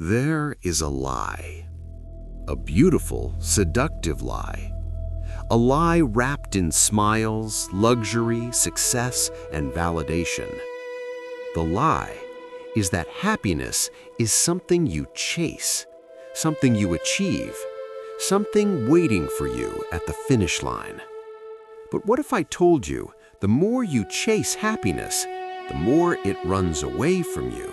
There is a lie. A beautiful, seductive lie. A lie wrapped in smiles, luxury, success, and validation. The lie is that happiness is something you chase, something you achieve, something waiting for you at the finish line. But what if I told you the more you chase happiness, the more it runs away from you?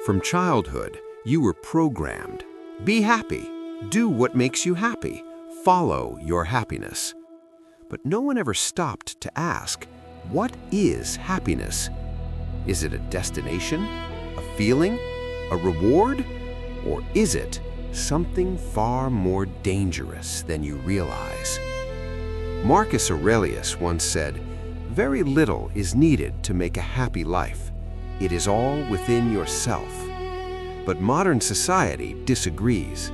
From childhood, you were programmed. Be happy. Do what makes you happy. Follow your happiness. But no one ever stopped to ask, what is happiness? Is it a destination, a feeling, a reward? Or is it something far more dangerous than you realize? Marcus Aurelius once said, "Very little is needed to make a happy life. It is all within yourself." But modern society disagrees.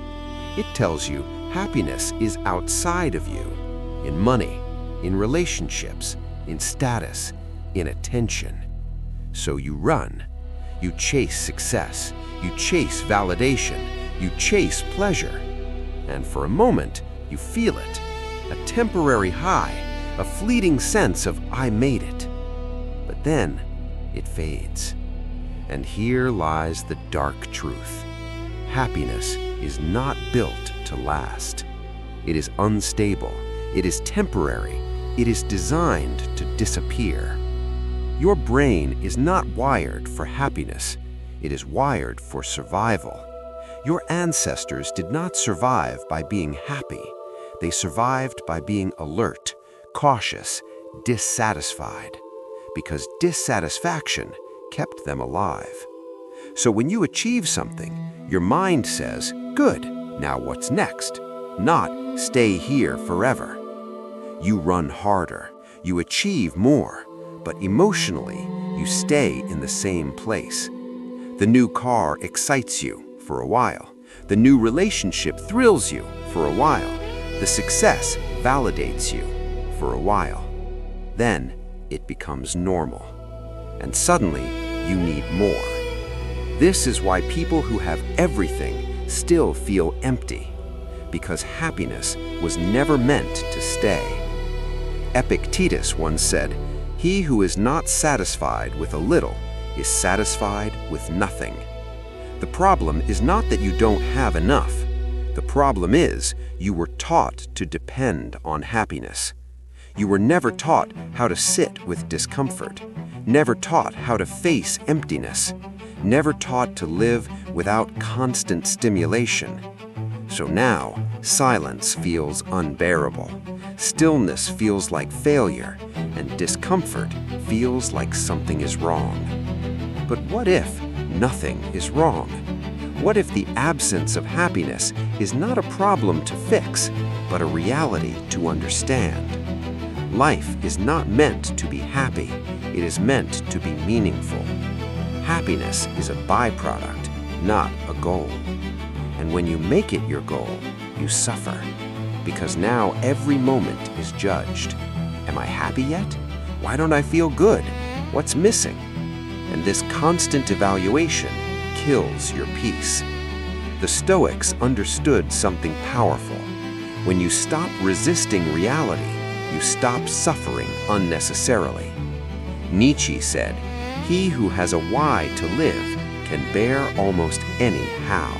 It tells you happiness is outside of you, in money, in relationships, in status, in attention. So you run. You chase success. You chase validation. You chase pleasure. And for a moment, you feel it. A temporary high, a fleeting sense of "I made it." But then it fades. And here lies the dark truth. Happiness is not built to last. It is unstable. It is temporary. It is designed to disappear. Your brain is not wired for happiness. It is wired for survival. Your ancestors did not survive by being happy. They survived by being alert, cautious, dissatisfied. Because dissatisfaction kept them alive. So when you achieve something, your mind says, "Good, now what's next?" Not "stay here forever." You run harder, you achieve more, but emotionally, you stay in the same place. The new car excites you for a while. The new relationship thrills you for a while. The success validates you for a while. Then it becomes normal. And suddenly, you need more. This is why people who have everything still feel empty, because happiness was never meant to stay. Epictetus once said, "He who is not satisfied with a little is satisfied with nothing." The problem is not that you don't have enough. The problem is you were taught to depend on happiness. You were never taught how to sit with discomfort, never taught how to face emptiness, never taught to live without constant stimulation. So now, silence feels unbearable, stillness feels like failure, and discomfort feels like something is wrong. But what if nothing is wrong? What if the absence of happiness is not a problem to fix, but a reality to understand? Life is not meant to be happy, it is meant to be meaningful. Happiness is a byproduct, not a goal. And when you make it your goal, you suffer, because now every moment is judged. Am I happy yet? Why don't I feel good? What's missing? And this constant evaluation kills your peace. The Stoics understood something powerful. When you stop resisting reality, you stop suffering unnecessarily. Nietzsche said, "He who has a why to live can bear almost any how."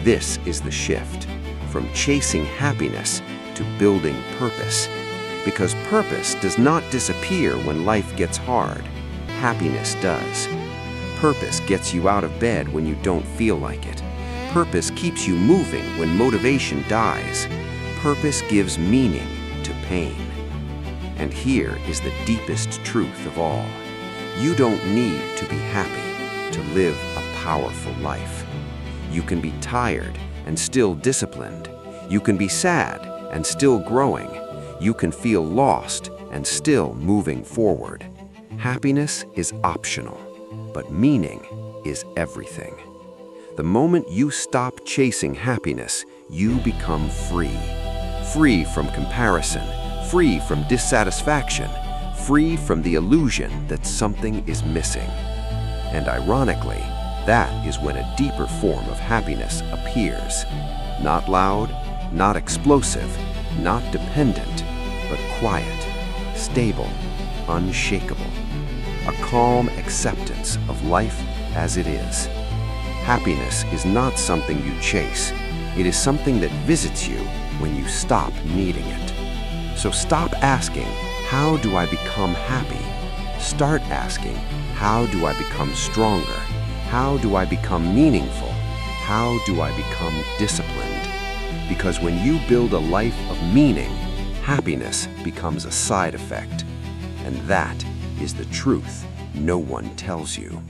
This is the shift from chasing happiness to building purpose. Because purpose does not disappear when life gets hard. Happiness does. Purpose gets you out of bed when you don't feel like it. Purpose keeps you moving when motivation dies. Purpose gives meaning to pain. And here is the deepest truth of all. You don't need to be happy to live a powerful life. You can be tired and still disciplined. You can be sad and still growing. You can feel lost and still moving forward. Happiness is optional, but meaning is everything. The moment you stop chasing happiness, you become free. Free from comparison, free from dissatisfaction, free from the illusion that something is missing. And ironically, That is when a deeper form of happiness appears. Not loud, not explosive, not dependent, but quiet, stable, unshakable. A calm acceptance of life as it is. Happiness is not something you chase. It is something that visits you when you stop needing it. So stop asking, how do I become happy? Start asking, how do I become stronger? How do I become meaningful? How do I become disciplined? Because when you build a life of meaning, happiness becomes a side effect. And that is the truth no one tells you.